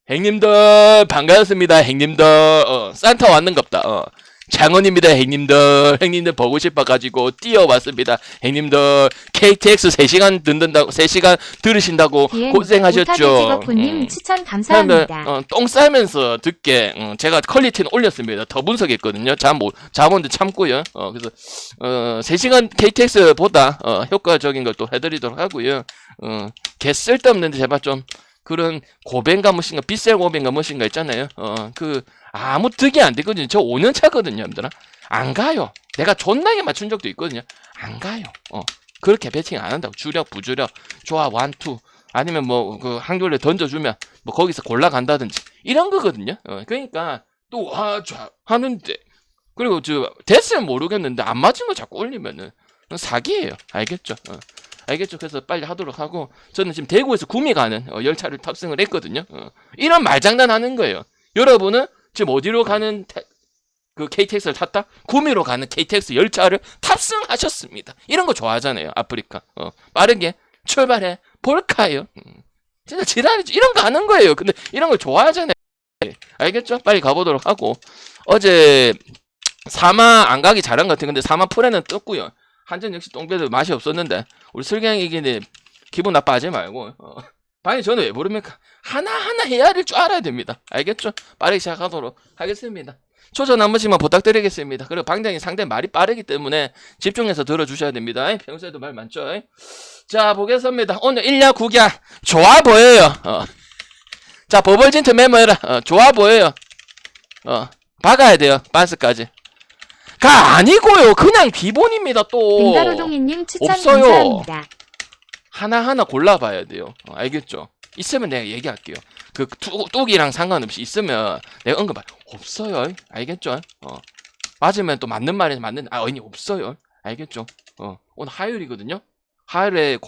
형님들 반갑습니다. 형님들 산타 왔는갑다. 장원입니다. 형님들 보고 싶어가지고 뛰어왔습니다. 형님들 KTX 3시간 듣는다고 3시간 들으신다고 고생하셨죠. 님 추천 감사합니다. 똥 싸면서 듣게 제가 퀄리티는 올렸습니다. 더 분석했거든요. 잠 오는데 참고요. 그래서 3시간 KTX보다 효과적인 걸 또 해드리도록 하고요. 개 쓸데없는데 제발 좀 그런 고벤가 무엇인가 빗셀 고벤가 무엇인가 있잖아요. 아무 득이 안 되거든요. 저 5년 차거든요, 여러분들아. 안 가요. 내가 존나게 맞춘 적도 있거든요. 안 가요. 그렇게 배팅 안 한다고. 주력, 부주력, 조합, 완투. 아니면 뭐, 한결에 던져주면, 뭐, 거기서 골라간다든지. 이런 거거든요. 그러니까, 또, 하는데. 그리고, 됐으면 모르겠는데, 안 맞은 거 자꾸 올리면은, 사기예요. 알겠죠? 알겠죠? 그래서 빨리 하도록 하고, 저는 지금 대구에서 구미 가는 열차를 탑승을 했거든요. 이런 말장난 하는 거예요. 여러분은 지금 어디로 가는 KTX를 탔다? 구미로 가는 KTX 열차를 탑승하셨습니다. 이런 거 좋아하잖아요. 아프리카. 빠르게 출발해 볼까요? 진짜 지랄이지. 이런 거 하는 거예요. 근데 이런 걸 좋아하잖아요. 알겠죠? 빨리 가보도록 하고. 어제 사마 안 가기 잘한 것 같아요. 근데 사마 프레는 떴고요. 한전 역시 똥배도 맛이 없었는데 우리 슬갱이기는 기분 나빠하지 말고 반이 저는 왜 모릅니까? 하나하나 헤아릴 줄 알아야 됩니다. 알겠죠? 빠르게 시작하도록 하겠습니다. 초전 한 번씩만 부탁드리겠습니다. 그리고 방장이 상당히 말이 빠르기 때문에 집중해서 들어주셔야 됩니다. 평소에도 말 많죠? 자, 보겠습니다. 오늘 1야 9야 좋아 보여요. 자, 버벌진트 메모해라. 좋아 보여요. 박아야 돼요. 반스까지. 가 아니고요. 그냥 기본입니다. 또 뱅가로동이님 추천 없어요. 감사합니다. 하나하나 골라봐야 돼요. 알겠죠? 있으면 내가 얘기할게요. 뚝이랑 상관없이 있으면 내가 언급할 없어요. 알겠죠? 맞으면 또 맞는 말에 맞는 언니 없어요. 알겠죠? 오늘 화요일이거든요. 화요일에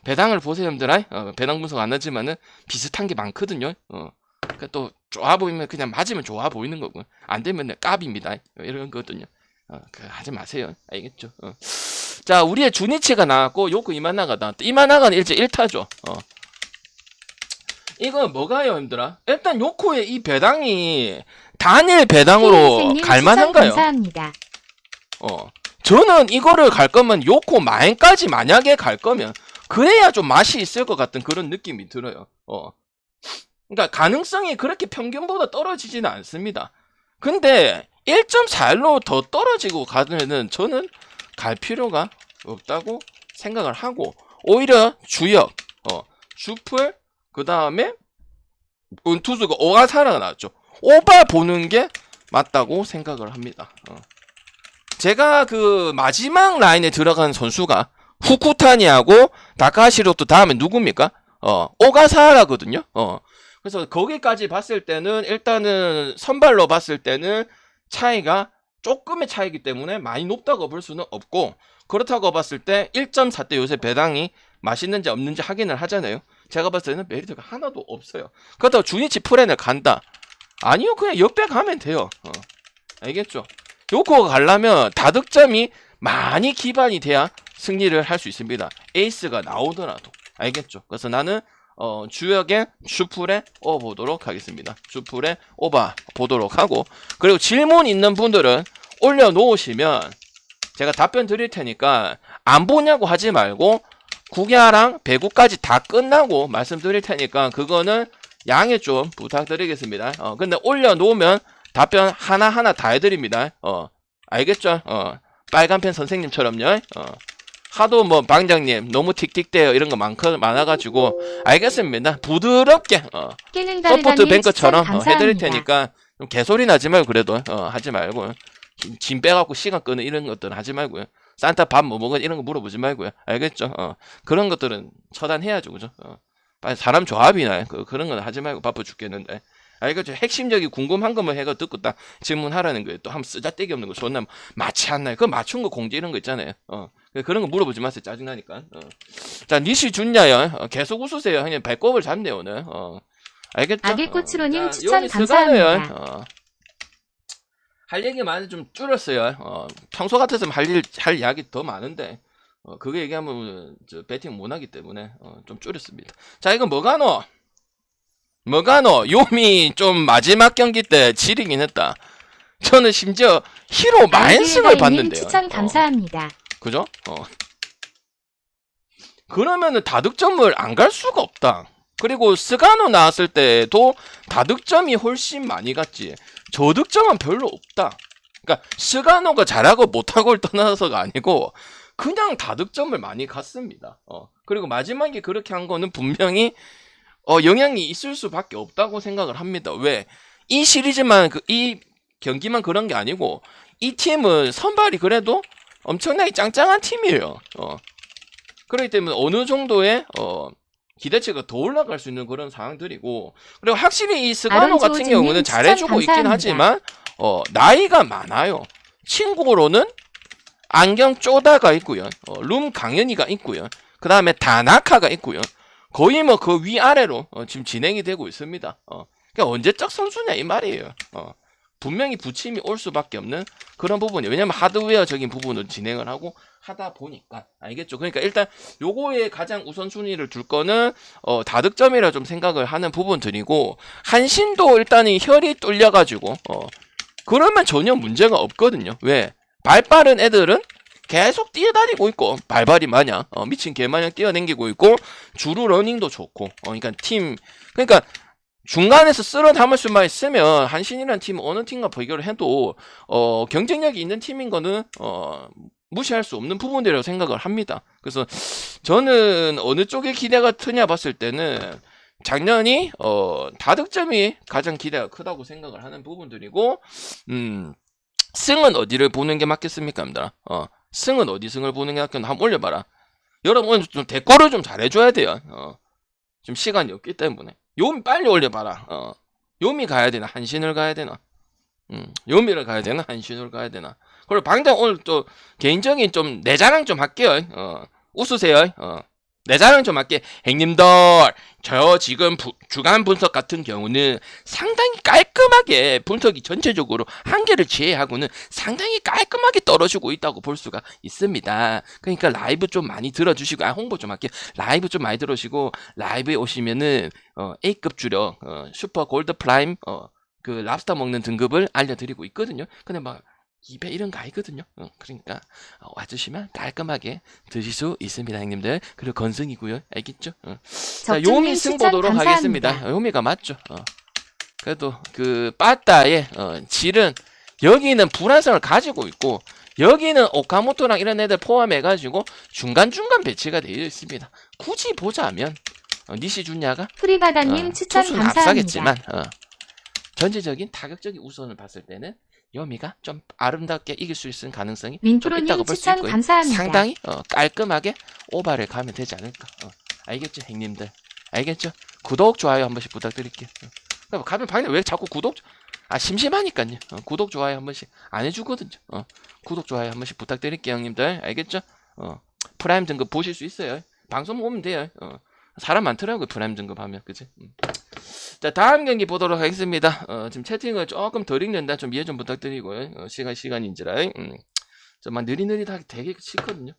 배당을 보세요, 여러분들. 배당 분석 안 하지만은 비슷한 게 많거든요. 그러니까 또 좋아 보이면 그냥 맞으면 좋아 보이는 거고 안 되면 까비입니다. 이런 거거든요. 하지 마세요. 알겠죠? 자, 우리의 주니치가 나왔고 요코 이마나가다. 이마나가는 일제 1타죠. 이건 뭐가요, 힘들아? 일단 요코의 이 배당이 단일 배당으로 갈만한가요? 감사합니다. 저는 이거를 갈 거면 요코 마인까지 만약에 갈 거면 그래야 좀 맛이 있을 것 같은 그런 느낌이 들어요. 그러니까 가능성이 그렇게 평균보다 떨어지지는 않습니다. 근데 1.41로 더 떨어지고 가면은 저는 갈 필요가 없다고 생각을 하고 오히려 주역, 주풀, 그 다음에 투수가 오가사라가 나왔죠. 오바 보는 게 맞다고 생각을 합니다. 제가 마지막 라인에 들어간 선수가 후쿠타니하고 다카시로또 다음에 누굽니까? 오가사라거든요. 그래서 거기까지 봤을 때는 일단은 선발로 봤을 때는 차이가 조금의 차이기 때문에 많이 높다고 볼 수는 없고 그렇다고 봤을 때 1.4대 요새 배당이 맛있는지 없는지 확인을 하잖아요. 제가 봤을 때는 메리트가 하나도 없어요. 그렇다고 주니치 프렌을 간다. 아니요, 그냥 역배 가면 돼요. 알겠죠? 요코가 가려면 다득점이 많이 기반이 돼야 승리를 할 수 있습니다. 에이스가 나오더라도. 알겠죠? 그래서 나는 주역의 슈풀에 보도록 하겠습니다. 슈풀에 오바 보도록 하고 그리고 질문 있는 분들은 올려놓으시면 제가 답변 드릴 테니까 안 보냐고 하지 말고 국야랑 배구까지 다 끝나고 말씀드릴 테니까 그거는 양해 좀 부탁드리겠습니다. 근데 올려놓으면 답변 하나하나 다 해드립니다. 알겠죠? 빨간펜 선생님처럼요. 하도 뭐 방장님 너무 틱틱대요 이런 거 많아가지고 알겠습니다. 부드럽게 서포트 뱅크처럼 해드릴 테니까 좀 개소리 나지 말고 그래도 하지 말고 짐 빼갖고 시간 끄는 이런 것들은 하지 말고요. 산타 밥 뭐 먹은 이런 거 물어보지 말고요. 알겠죠? 그런 것들은 처단해야죠, 그죠? 빨리 사람 조합이나 그런 건 하지 말고 바빠 죽겠는데. 알겠죠? 핵심적인 궁금한 것만 해가 듣고 딱 질문하라는 거예요. 또 한번 쓰잘데기 없는 거 존나 맞지 않나요? 그 맞춘 거 공지 이런 거 있잖아요. 그런 거 물어보지 마세요. 짜증나니까. 자, 니시 준야요. 계속 웃으세요. 그냥 배꼽을 잡네요, 오늘. 알겠죠? 아기꼬치로님 추천 감사합니다. 할 얘기 많이 좀 줄였어요. 평소 같았으면 할 이야기 더 많은데, 그거 얘기하면 배팅 못 하기 때문에, 좀 줄였습니다. 자, 이건 뭐가노? 뭐가노 요미 좀 마지막 경기 때 지리긴 했다. 저는 심지어 히로 마인승을 봤는데요. 추천 감사합니다. 그죠? 그러면은 다득점을 안 갈 수가 없다. 그리고 스가노 나왔을 때도 다득점이 훨씬 많이 갔지. 저득점은 별로 없다. 그러니까 스가노가 잘하고 못하고를 떠나서가 아니고 그냥 다득점을 많이 갔습니다. 그리고 마지막에 그렇게 한 거는 분명히 영향이 있을 수밖에 없다고 생각을 합니다. 왜? 이 시리즈만 이 경기만 그런 게 아니고 이 팀은 선발이 그래도 엄청나게 짱짱한 팀이에요. 그렇기 때문에 어느 정도의 기대치가 더 올라갈 수 있는 그런 상황들이고, 그리고 확실히 이 스가노 같은 경우는 잘해주고 있긴 하지만 나이가 많아요. 친구로는 안경 쪼다가 있고요, 룸 강현이가 있고요, 그 다음에 다나카가 있고요. 거의 뭐 그 위아래로 지금 진행이 되고 있습니다. 그러니까 언제적 선수냐 이 말이에요. 분명히 부침이 올 수밖에 없는 그런 부분이에요. 왜냐면 하드웨어적인 부분을 진행을 하고 하다 보니까. 알겠죠? 그러니까 일단 요거에 가장 우선순위를 둘 거는 다득점이라 좀 생각을 하는 부분들이고, 한신도 일단은 혈이 뚫려가지고 그러면 전혀 문제가 없거든요. 왜? 발 빠른 애들은 계속 뛰어다니고 있고 발발이 마냥 미친 개마냥 뛰어다니고 있고 주루 러닝도 좋고 그러니까 그러니까 중간에서 쓸어 담을 수만 있으면 한신이라는 팀은 어느 팀과 비교를 해도 경쟁력이 있는 팀인 거는 무시할 수 없는 부분이라고 생각을 합니다. 그래서 저는 어느 쪽에 기대가 크냐 봤을 때는 작년이 다득점이 가장 기대가 크다고 생각을 하는 부분들이고, 승은 어디를 보는 게 맞겠습니까, 여러분들? 승은 어디 승을 보는 게 맞겠나 한번 올려봐라. 여러분 오늘 좀 데코를 좀 잘해줘야 돼요. 좀 시간이 없기 때문에. 요미 빨리 올려봐라. 요미 가야 되나 한신을 가야 되나? 요미를 가야 되나 한신을 가야 되나? 그리고 방장 오늘 또 개인적인 좀 내 자랑 좀 할게요. 웃으세요. 내 자랑 좀 할게. 형님들, 저 지금 주간 분석 같은 경우는 상당히 깔끔하게 분석이 전체적으로 한계를 제외하고는 상당히 깔끔하게 떨어지고 있다고 볼 수가 있습니다. 그러니까 라이브 좀 많이 들어주시고, 홍보 좀 할게요. 라이브 좀 많이 들어주시고, 라이브에 오시면은 A급 주력 슈퍼 골드 프라임 그 랍스터 먹는 등급을 알려드리고 있거든요. 근데 막 입에 이런 거 아니거든요. 그러니까 와주시면 깔끔하게 드실 수 있습니다, 형님들. 그리고 건승이고요. 알겠죠? 자, 요미 승 보도록 하겠습니다. 요미가 맞죠? 그래도 그 빠따의 질은 여기는 불안성을 가지고 있고, 여기는 오카모토랑 이런 애들 포함해가지고 중간중간 배치가 되어 있습니다. 굳이 보자면 니시주냐가 프리바다님 추천 투수는 감사합니다. 앞서겠지만 전체적인 타격적인 우선을 봤을 때는 요미가 좀 아름답게 이길 수 있는 가능성이 좀 있다고 민프로님 볼 수 추천 있고요. 감사합니다. 상당히 깔끔하게 오바를 가면 되지 않을까. 알겠죠, 형님들? 알겠죠? 구독, 좋아요 한 번씩 부탁드릴게요. 가면 방금 왜 자꾸 심심하니까요. 구독, 좋아요 한 번씩 안 해주거든요. 구독, 좋아요 한 번씩 부탁드릴게요, 형님들. 알겠죠? 프라임 등급 보실 수 있어요. 방송 보면 돼요. 사람 많더라고요, 프라임 등급 하면. 그치? 자, 다음 경기 보도록 하겠습니다. 지금 채팅을 조금 덜 읽는다 좀 이해 좀 부탁드리고요. 시간인지라. 좀 느릿느릿하게 되게 싫거든요.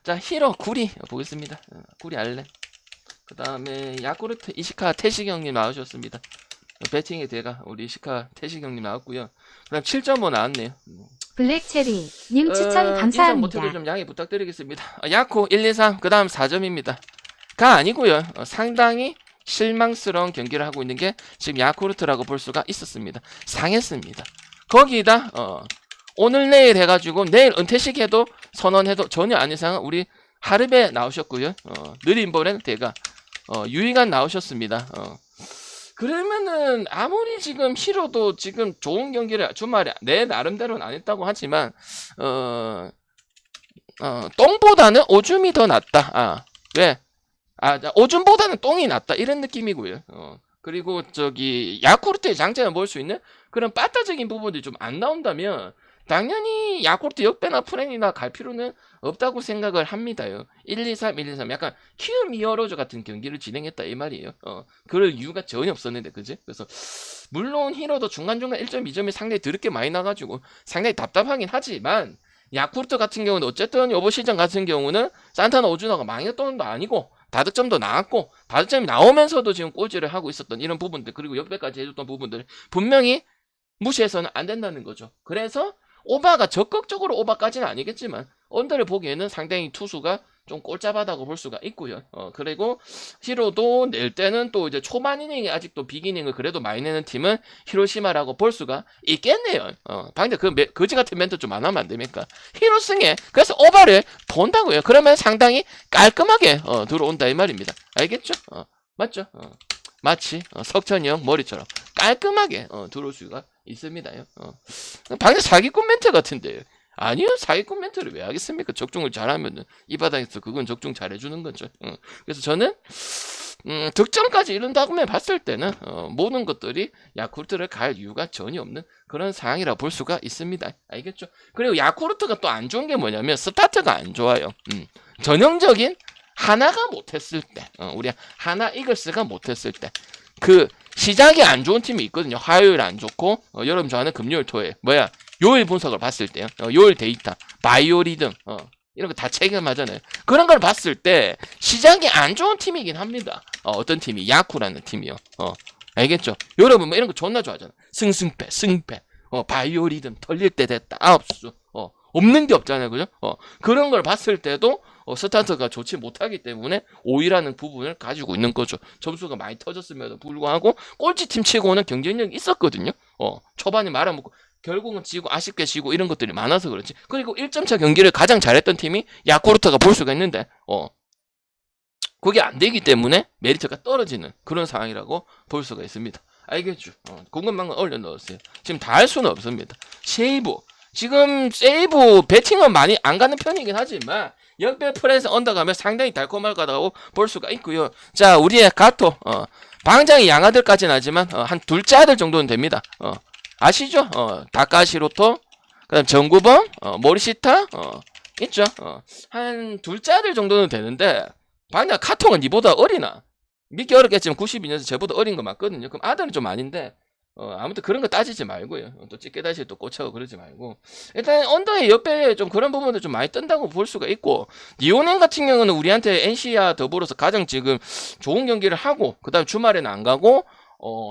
자, 히로 구리 보겠습니다. 구리 알렌. 그 다음에 야쿠르트 이시카 태식 형님 나오셨습니다. 배팅의 대가 우리 이시카 태식 형님 나왔고요. 그 다음 7.5 나왔네요. 블랙체리 님 추천 인상 감사합니다. 못해도 좀 양해 부탁드리겠습니다. 야코 1, 2, 3, 그 다음 4점입니다. 가 아니고요. 상당히 실망스러운 경기를 하고 있는 게 지금 야쿠르트라고 볼 수가 있었습니다. 상했습니다. 거기다 오늘 내일 해가지고 내일 은퇴식 해도 선언해도 전혀 안 이상한 우리 하르베 나오셨고요. 느린볼엔 대가 유이간 나오셨습니다. 그러면은 아무리 지금 히로도 지금 좋은 경기를 주말에 내 나름대로는 안 했다고 하지만 똥보다는 오줌이 더 낫다. 왜? 오줌보다는 똥이 낫다 이런 느낌이고요. 그리고 저기 야쿠르트의 장점을 볼 수 있는 그런 빠따적인 부분이 좀 안 나온다면 당연히 야쿠르트 역배나 프렌이나 갈 필요는 없다고 생각을 합니다요. 1, 2, 3, 1, 2, 3 약간 키움 히어로즈 같은 경기를 진행했다 이 말이에요. 그럴 이유가 전혀 없었는데, 그지? 그래서 물론 히로도 중간중간 1점, 2점이 상당히 더럽게 많이 나가지고 상당히 답답하긴 하지만 야쿠르트 같은 경우는 어쨌든 요번 시즌 같은 경우는 산타나 오주나가 망했던 도 아니고 다득점도 나왔고 다득점이 나오면서도 지금 꼴찌를 하고 있었던 이런 부분들 그리고 역배까지 해줬던 부분들 분명히 무시해서는 안 된다는 거죠. 그래서 오바가 적극적으로 오바까지는 아니겠지만 언더를 보기에는 상당히 투수가 좀 꼴잡하다고 볼 수가 있고요. 그리고 히로도 낼 때는 또 이제 초반 이닝에 아직도 빅이닝을 그래도 많이 내는 팀은 히로시마라고 볼 수가 있겠네요. 방금 거지 같은 멘트 좀 안 하면 안 됩니까? 히로승에 그래서 오바를 본다고요. 그러면 상당히 깔끔하게 들어온다 이 말입니다. 알겠죠? 맞죠? 마치 석천이 형 머리처럼 깔끔하게 들어올 수가 있습니다요. 방금 사기꾼 멘트 같은데요. 아니요, 사기꾼 멘트를 왜 하겠습니까? 적중을 잘하면은 이 바닥에서 그건 적중 잘해주는 거죠. 그래서 저는 득점까지 이룬다고 봤을 때는 모든 것들이 야쿠르트를 갈 이유가 전혀 없는 그런 상황이라 볼 수가 있습니다. 알겠죠? 그리고 야쿠르트가 또 안 좋은 게 뭐냐면 스타트가 안 좋아요. 전형적인 하나가 못했을 때, 우리 하나 이글스가 못했을 때, 그 시작이 안 좋은 팀이 있거든요. 화요일 안 좋고 여러분 좋아하는 금요일 토요일 요일 분석을 봤을 때요. 요일 데이터, 바이오리듬 이런 거 다 체감하잖아요. 그런 걸 봤을 때 시작이 안 좋은 팀이긴 합니다. 어떤 팀이 야쿠라는 팀이요. 알겠죠? 여러분 뭐 이런 거 존나 좋아하잖아. 승패, 바이오리듬 털릴 때 됐다. 아홉수 없는 게 없잖아요. 그죠? 그런 걸 봤을 때도 스타트가 좋지 못하기 때문에 5위라는 부분을 가지고 있는 거죠. 점수가 많이 터졌음에도 불구하고 꼴찌팀 치고는 경쟁력이 있었거든요. 초반에 말아먹고 결국은 지고 아쉽게 지고 이런 것들이 많아서 그렇지. 그리고 1점차 경기를 가장 잘했던 팀이 야쿠르트가 볼 수가 있는데 그게 안 되기 때문에 메리트가 떨어지는 그런 상황이라고 볼 수가 있습니다. 알겠죠? 궁금한 건 얼른 넣으세요. 지금 다 할 수는 없습니다. 세이브 지금 세이브 배팅은 많이 안 가는 편이긴 하지만 역배 프레스 언더가면 상당히 달콤할 거라고 볼 수가 있고요. 자, 우리의 가토 방장이 양아들까지는 하지만 한 둘째 아들 정도는 됩니다. 아시죠? 다카시로토 그다음 정구범 모리시타 있죠? 한 둘째 아들 정도는 되는데 방장 카토가 니보다 어리나? 믿기 어렵겠지만 92년생 쟤보다 어린 거 맞거든요. 그럼 아들은 좀 아닌데 아무튼 그런 거 따지지 말고요. 또 찌개다시 또 꽂혀고 그러지 말고 일단 언더의 옆에 좀 그런 부분들 좀 많이 뜬다고 볼 수가 있고 니오넨 같은 경우는 우리한테 NC와 더불어서 가장 지금 좋은 경기를 하고 그 다음 주말에는 안 가고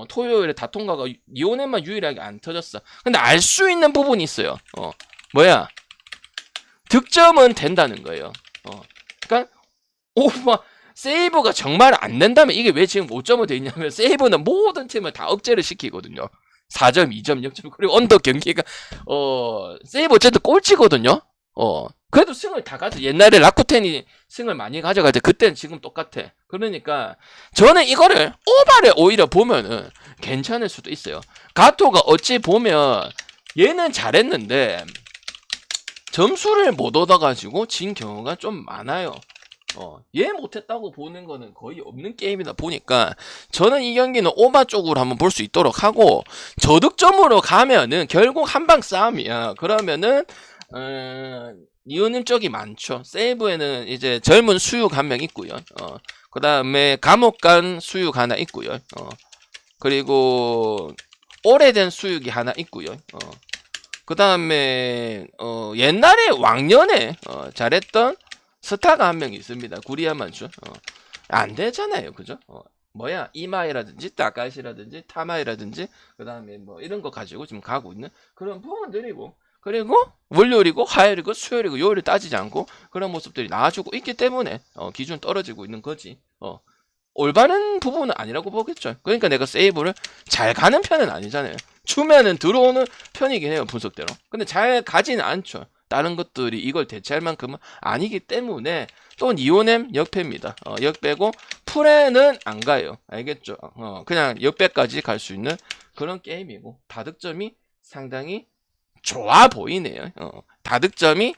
토요일에 다 통과가 니오넨만 유일하게 안 터졌어. 근데 알 수 있는 부분이 있어요. 뭐야 득점은 된다는 거예요. 그러니까 오버 세이브가 정말 안 된다면 이게 왜 지금 5점으로 돼 있냐면 세이브는 모든 팀을 다 억제를 시키거든요. 4점, 2점, 0점 그리고 언더 경기가 세이브 어쨌든 꼴찌거든요. 그래도 승을 다 가져. 옛날에 라쿠텐이 승을 많이 가져갈 때 그때는 지금 똑같아. 그러니까 저는 이거를 오바를 오히려 보면은 괜찮을 수도 있어요. 가토가 어찌 보면 얘는 잘했는데 점수를 못 얻어가지고 진 경우가 좀 많아요. 얘 못했다고 보는 거는 거의 없는 게임이다 보니까 저는 이 경기는 오바 쪽으로 한번 볼 수 있도록 하고 저득점으로 가면은 결국 한방 싸움이야. 그러면은 니오님 쪽이 많죠. 세이브에는 이제 젊은 수육 한 명 있고요. 그 다음에 감옥 간 수육 하나 있고요. 그리고 오래된 수육이 하나 있고요. 그 다음에 옛날에 왕년에 잘했던 스타가 한 명 있습니다. 구리야만주. 안 되잖아요. 그죠? 뭐야 이마이라든지 다카시라든지 타마이라든지 그 다음에 뭐 이런 거 가지고 지금 가고 있는 그런 부분들이고 그리고 월요일이고 화요일이고 수요일이고 요일을 따지지 않고 그런 모습들이 나와주고 있기 때문에 기준 떨어지고 있는 거지. 올바른 부분은 아니라고 보겠죠. 그러니까 내가 세이브를 잘 가는 편은 아니잖아요. 주면은 들어오는 편이긴 해요. 분석대로. 근데 잘 가지는 않죠. 다른 것들이 이걸 대체할 만큼은 아니기 때문에 또 니오넴 역배입니다. 역배고 프레는 안 가요. 알겠죠? 그냥 역배까지 갈 수 있는 그런 게임이고 다득점이 상당히 좋아 보이네요. 다득점이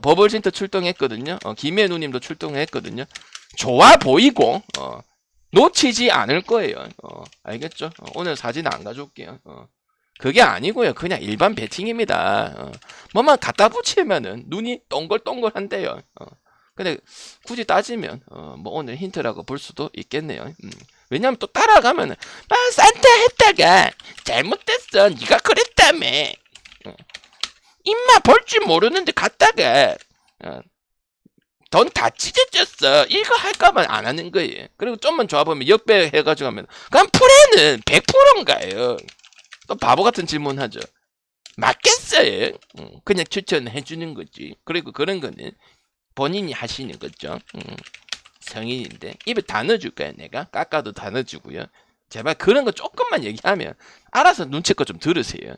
버블진트 출동했거든요. 김혜누님도 출동했거든요. 좋아 보이고 놓치지 않을 거예요. 알겠죠? 오늘 사진 안 가져올게요. 그게 아니고요. 그냥 일반 배팅입니다. 뭐만 갖다 붙이면은 눈이 동글동글한데요. 근데 굳이 따지면 뭐 오늘 힌트라고 볼 수도 있겠네요. 왜냐면 또 따라가면은 산타 했다가 잘못됐어. 네가 그랬다며. 입맛 볼 줄 모르는데 갔다가 돈 다 찢어졌어. 이거 할까봐 안 하는 거예요. 그리고 좀만 좋아보면 역배 해가지고 하면 그럼 프레는 100%인가요? 또 바보 같은 질문 하죠. 맞겠어요? 그냥 추천해 주는 거지. 그리고 그런 거는 본인이 하시는 거죠. 성인인데 입에 다 넣어줄까요? 내가 깎아도 다 넣어주고요. 제발 그런 거 조금만 얘기하면 알아서 눈치껏 좀 들으세요.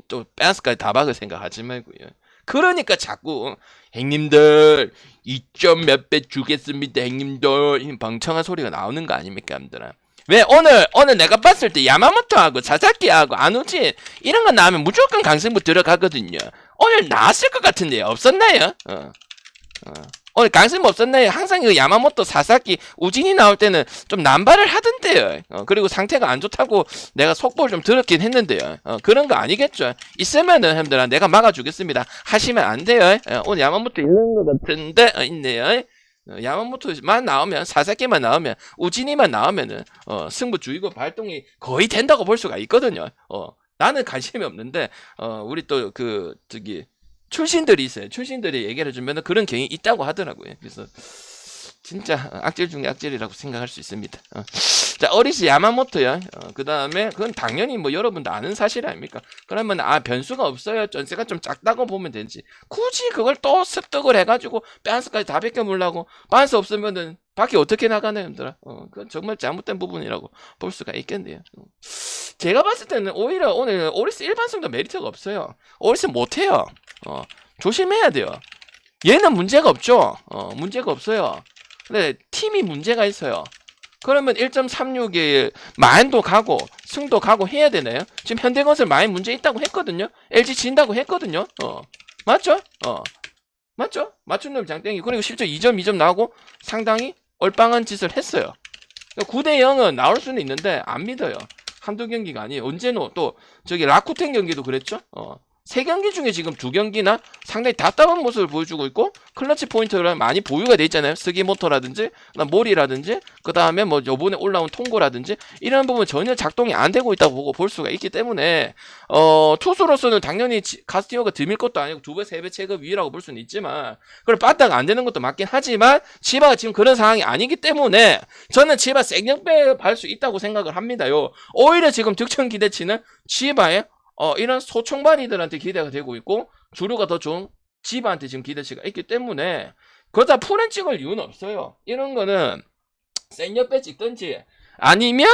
또 빤스까지 다 박을 생각하지 말고요. 그러니까 자꾸 형님들 2점 몇 배 주겠습니다 형님들 이 멍청한 소리가 나오는 거 아닙니까 여러분들아. 왜 오늘 내가 봤을 때 야마모토하고 사사키하고 아누치 이런 거 나오면 무조건 강승부 들어가거든요. 오늘 나왔을 것 같은데 없었나요? 오늘 강승부 없었나요? 항상 그 야마모토 사사키 우진이 나올 때는 좀 남발을 하던데요. 그리고 상태가 안 좋다고 내가 속보를 좀 들었긴 했는데요. 그런 거 아니겠죠? 있으면은 형들아 내가 막아주겠습니다. 하시면 안 돼요. 오늘 야마모토 있는 것 같은데 있네요. 야마모토만 나오면 사사키만 나오면 우진이만 나오면은 승부 주의고 발동이 거의 된다고 볼 수가 있거든요. 나는 관심이 없는데 우리 또 그 저기 출신들이 있어요. 출신들이 얘기를 해주면은 그런 경향이 있다고 하더라고요. 그래서 진짜 악질 중에 악질이라고 생각할 수 있습니다. 자, 어리스 야마모토요. 그 다음에 그건 당연히 뭐 여러분도 아는 사실 아닙니까? 그러면 변수가 없어요. 전세가 좀 작다고 보면 되지. 굳이 그걸 또 습득을 해가지고 빤스까지 다 벗겨 물라고 빤스 없으면은 밖에 어떻게 나가나요, 형들아? 그건 정말 잘못된 부분이라고 볼 수가 있겠네요. 제가 봤을 때는 오히려 오늘 오리스 일반성도 메리트가 없어요. 오리스 못해요. 조심해야 돼요. 얘는 문제가 없죠. 문제가 없어요. 근데 팀이 문제가 있어요. 그러면 1.36에 만도 가고 승도 가고 해야 되나요? 지금 현대건설 많이 문제 있다고 했거든요. LG 진다고 했거든요. 맞죠? 맞죠? 맞춘 놈 장땡이. 그리고 실제 2점 나오고 상당히 얼빵한 짓을 했어요. 9대0은 나올 수는 있는데 안 믿어요. 한두 경기가 아니에요. 언제노 또 저기 라쿠텐 경기도 그랬죠? 3경기 중에 지금 2경기나 상당히 답답한 모습을 보여주고 있고 클러치 포인트가 많이 보유가 돼 있잖아요. 스기모토라든지 모리라든지 그 다음에 뭐 요번에 올라온 통고라든지 이런 부분 전혀 작동이 안 되고 있다고 보고 볼 수가 있기 때문에 투수로서는 당연히 카스티오가 드밀 것도 아니고 2배 3배 체급 위라고 볼 수는 있지만 그걸 빠따가 안 되는 것도 맞긴 하지만 치바가 지금 그런 상황이 아니기 때문에 저는 치바 생역배 할 수 있다고 생각을 합니다요. 오히려 지금 득점 기대치는 치바의 이런 소총발이들한테 기대가 되고 있고 주류가 더 좋은 지바한테 지금 기대치가 있기 때문에 그러다 풀엔 찍을 이유는 없어요. 이런 거는 센 옆에 찍든지 아니면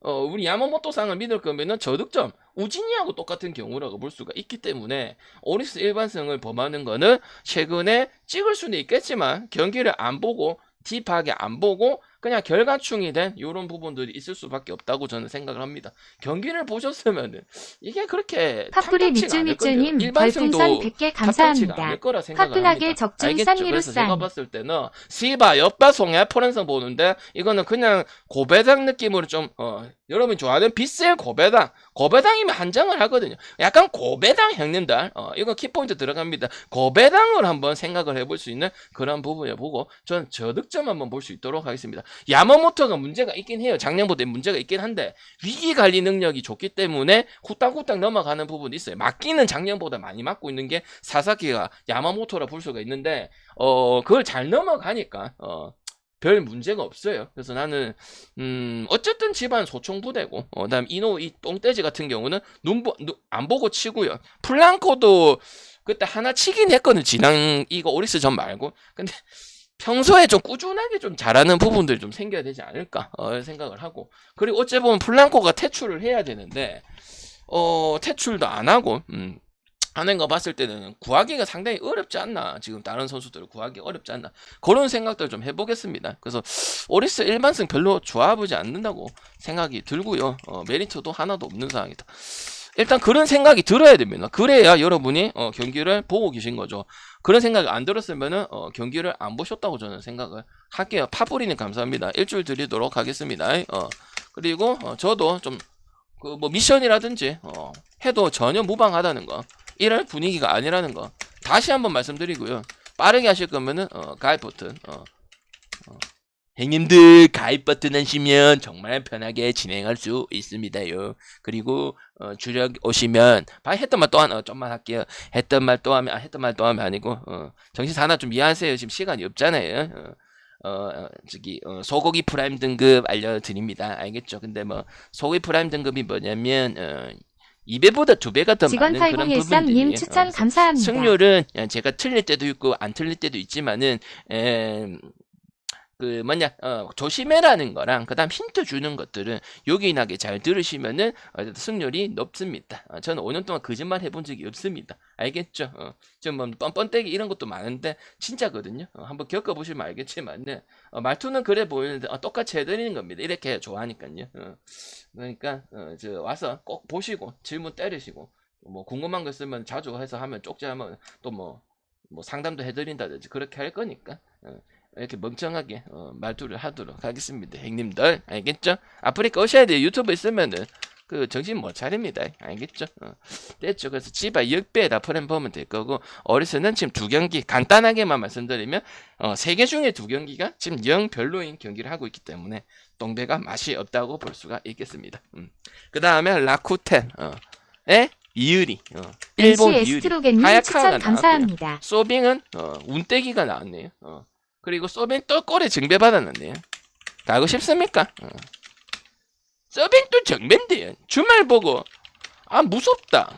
우리 야마모토상을 믿을 거면은 저득점 우진이하고 똑같은 경우라고 볼 수가 있기 때문에 오리스 일반성을 범하는 거는 최근에 찍을 수는 있겠지만 경기를 안 보고 딥하게 안 보고 그냥 결과충이 된 이런 부분들이 있을 수밖에 없다고 저는 생각을 합니다. 경기를 보셨으면은 이게 그렇게 파뿌리 밑줄밑줄님 별풍선 100개 감사합니다. 화끈하게 적중 그래서 제가 쌍미루쌍. 봤을 때는 시바 옆바송에 포렌성 보는데 이거는 그냥 고배당 느낌으로 좀 여러분이 좋아하는 비셀 고배당이면 한정을 하거든요. 약간 고배당 형님들 이거 키포인트 들어갑니다. 고배당을 한번 생각을 해볼 수 있는 그런 부분을 보고 저는 저득점 한번 볼 수 있도록 하겠습니다. 야마모토가 문제가 있긴 해요. 작년보다 문제가 있긴 한데 위기관리 능력이 좋기 때문에 후딱후딱 넘어가는 부분이 있어요. 맞기는 작년보다 많이 맞고 있는 게 사사키가 야마모토라 볼 수가 있는데 그걸 잘 넘어가니까 별 문제가 없어요. 그래서 나는 어쨌든 집안 소총부대고 그다음 이노 이 똥돼지 같은 경우는 안 보고 치고요. 플랑코도 그때 하나 치긴 했거든. 지난 이거 오리스 전 말고. 근데 평소에 좀 꾸준하게 좀 잘하는 부분들이 좀 생겨야 되지 않을까 생각을 하고 그리고 어째 보면 플랑코가 퇴출을 해야 되는데 퇴출도 안 하고 하는 거 봤을 때는 구하기가 상당히 어렵지 않나. 지금 다른 선수들을 구하기 어렵지 않나. 그런 생각들 좀 해보겠습니다. 그래서 오리스 일반승 별로 좋아보지 않는다고 생각이 들고요. 메리트도 하나도 없는 상황이다. 일단 그런 생각이 들어야 됩니다. 그래야 여러분이 경기를 보고 계신 거죠. 그런 생각이 안 들었으면은 경기를 안 보셨다고 저는 생각을 할게요. 파뿌리는 감사합니다. 일주일 드리도록 하겠습니다. 그리고 저도 좀 그 뭐 미션이라든지 해도 전혀 무방하다는 거, 이럴 분위기가 아니라는 거 다시 한번 말씀드리고요. 빠르게 하실 거면은 가입 버튼 형님들 가입 버튼 하시면 정말 편하게 진행할 수 있습니다요. 그리고 주력 오시면 했던 말 또 하나 좀만 할게요. 했던 말 또 하면 아니고 정신 사나 좀 이해하세요. 지금 시간이 없잖아요. 소고기 프라임 등급 알려드립니다. 알겠죠? 근데 뭐 소고기 프라임 등급이 뭐냐면 2배보다 2배가 더 직원 많은 그런 8013님 부분들이에요. 추천 감사합니다. 승률은 제가 틀릴 때도 있고 안 틀릴 때도 있지만은 조심해라는 거랑 그다음 힌트 주는 것들은 요긴하게 잘 들으시면은 승률이 높습니다. 저는 5년 동안 거짓말 해본 적이 없습니다. 알겠죠? 좀 뭐 뻔뻔때기 이런 것도 많은데 진짜거든요. 한번 겪어보시면 알겠지만은 말투는 그래 보이는데 똑같이 해드리는 겁니다. 이렇게 좋아하니까요. 그러니까 와서 꼭 보시고 질문 때리시고 뭐 궁금한 거 있으면 자주 해서 하면 쪽지하면 또 뭐 상담도 해드린다든지 그렇게 할 거니까 이렇게 멍청하게 말투를 하도록 하겠습니다. 형님들 알겠죠? 아프리카 오셔야 돼요. 유튜브 있으면은 정신 못 차립니다. 알겠죠? 됐죠? 그래서 지바 역배에다 프렘 보면 될 거고 어리스는 지금 2경기 간단하게만 말씀드리면 3개 중에 2경기가 지금 영 별로인 경기를 하고 있기 때문에 동배가 맛이 없다고 볼 수가 있겠습니다. 그 다음에 라쿠텐 이유리 일본 이유리 하야카가 나왔고요. 소빙은 운떼기가 나왔네요. 그리고 소빙 또 꼴에 증배받았는데요. 가고 싶습니까? 소빙 또 정배인데요. 주말 보고 무섭다.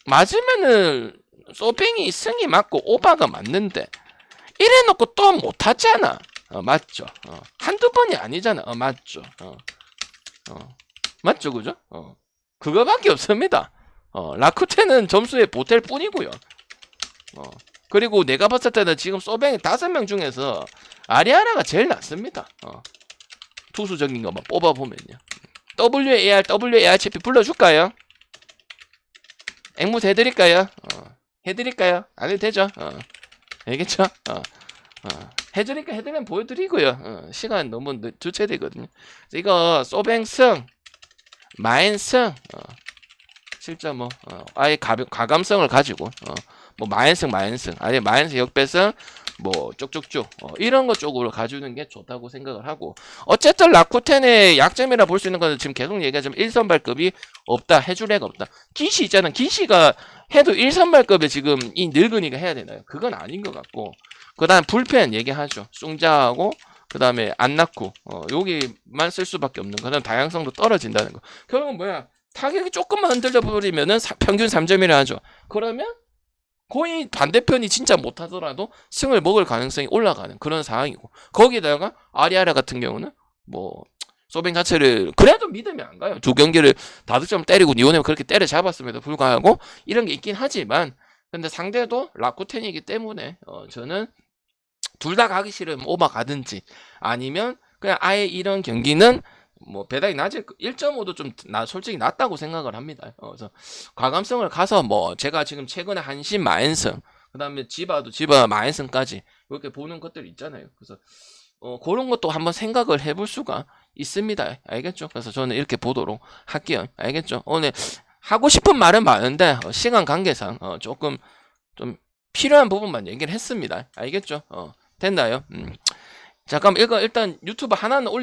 맞으면은 소빙이 승이 맞고 오바가 맞는데 이래놓고 또 못하잖아. 맞죠? 한두 번이 아니잖아. 맞죠? 맞죠? 그죠? 그거밖에 없습니다. 라쿠텐은 점수에 보탤 뿐이고요. 그리고 내가 봤을 때는 지금 소뱅이 5명 중에서 아리아나가 제일 낫습니다. 투수적인 것만 뽑아보면요. WARCP 불러줄까요? 앵무새 해드릴까요? 해드릴까요? 안 해도 되죠? 알겠죠? 해드릴까 해드리면 보여드리고요. 시간 너무 주체되거든요. 이거 소뱅승, 마엔승, 실제 아예 가감성을 가지고 마엔승 아니 마엔승 역배승 쭉쭉쭉 이런 것 쪽으로 가주는 게 좋다고 생각을 하고 어쨌든 라쿠텐의 약점이라 볼 수 있는 거는 지금 계속 얘기하자면 1선발급이 없다. 해줄 애가 없다. 기시 있잖아. 기시가 해도 1선발급에 지금 이 늙은이가 해야 되나요? 그건 아닌 것 같고 그 다음 불펜 얘기하죠. 숭자하고 그 다음에 안나쿠 여기만 쓸 수밖에 없는 거. 그 다음 다양성도 떨어진다는 거. 결국은 뭐야? 타격이 조금만 흔들려 버리면은 평균 3점이라 하죠. 그러면 거의 반대편이 진짜 못하더라도 승을 먹을 가능성이 올라가는 그런 상황이고 거기다가 아리아라 같은 경우는 소뱅 자체를 그래도 믿으면 안 가요. 2경기를 다득점 때리고 니오네가 그렇게 때려잡았음에도 불구하고 이런 게 있긴 하지만 근데 상대도 라쿠텐이기 때문에 저는 둘 다 가기 싫으면 오바 가든지 아니면 그냥 아예 이런 경기는 배당이 낮을 1.5도 좀 솔직히 낮다고 생각을 합니다. 그래서 과감성을 가서 제가 지금 최근에 한신 마엔승 그다음에 지바 마엔승까지 이렇게 보는 것들 있잖아요. 그래서 그런 것도 한번 생각을 해볼 수가 있습니다. 알겠죠? 그래서 저는 이렇게 보도록 할게요. 알겠죠? 오늘 하고 싶은 말은 많은데 시간 관계상 조금 좀 필요한 부분만 얘기를 했습니다. 알겠죠? 됐나요? 잠깐만 이거 일단 유튜브 하나는 올려